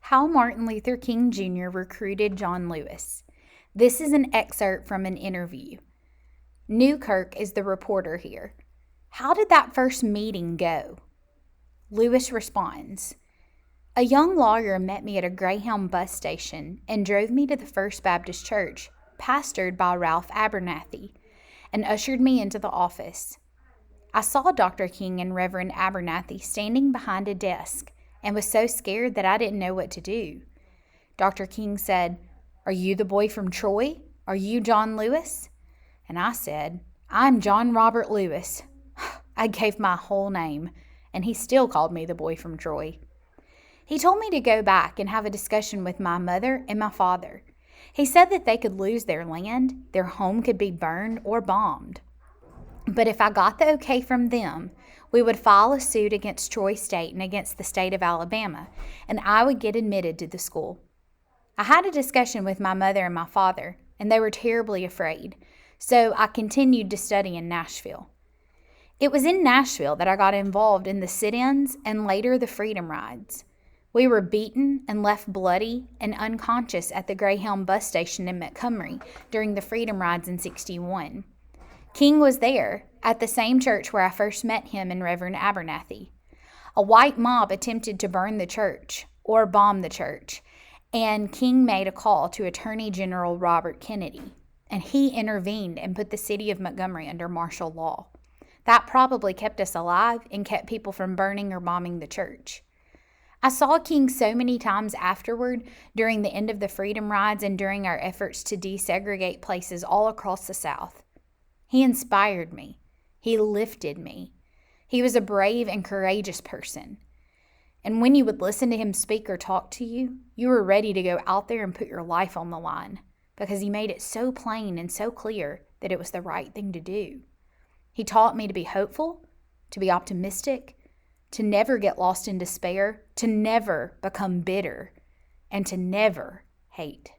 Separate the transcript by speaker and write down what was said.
Speaker 1: How Martin Luther King Jr. recruited John Lewis. This is an excerpt from an interview. Newkirk is the reporter here. How did that first meeting go? Lewis responds, a young lawyer met me at a Greyhound bus station and drove me to the First Baptist Church, pastored by Ralph Abernathy, and ushered me into the office. I saw Dr. King and Reverend Abernathy standing behind a desk and was so scared that I didn't know what to do. Dr. King said, "Are you the boy from Troy? Are you John Lewis?" And I said, "I'm John Robert Lewis." I gave my whole name, and he still called me the boy from Troy. He told me to go back and have a discussion with my mother and my father. He said that they could lose their land, their home could be burned or bombed. But if I got the okay from them, we would file a suit against Troy State and against the state of Alabama, and I would get admitted to the school. I had a discussion with my mother and my father, and they were terribly afraid, so I continued to study in Nashville. It was in Nashville that I got involved in the sit-ins and later the freedom rides. We were beaten and left bloody and unconscious at the Greyhound bus station in Montgomery during the freedom rides in '61. King was there, at the same church where I first met him and Reverend Abernathy. A white mob attempted to burn the church, or bomb the church, and King made a call to Attorney General Robert Kennedy, and he intervened and put the city of Montgomery under martial law. That probably kept us alive and kept people from burning or bombing the church. I saw King so many times afterward during the end of the freedom rides and during our efforts to desegregate places all across the South. He inspired me. He lifted me. He was a brave and courageous person. And when you would listen to him speak or talk to you, you were ready to go out there and put your life on the line because he made it so plain and so clear that it was the right thing to do. He taught me to be hopeful, to be optimistic, to never get lost in despair, to never become bitter, and to never hate.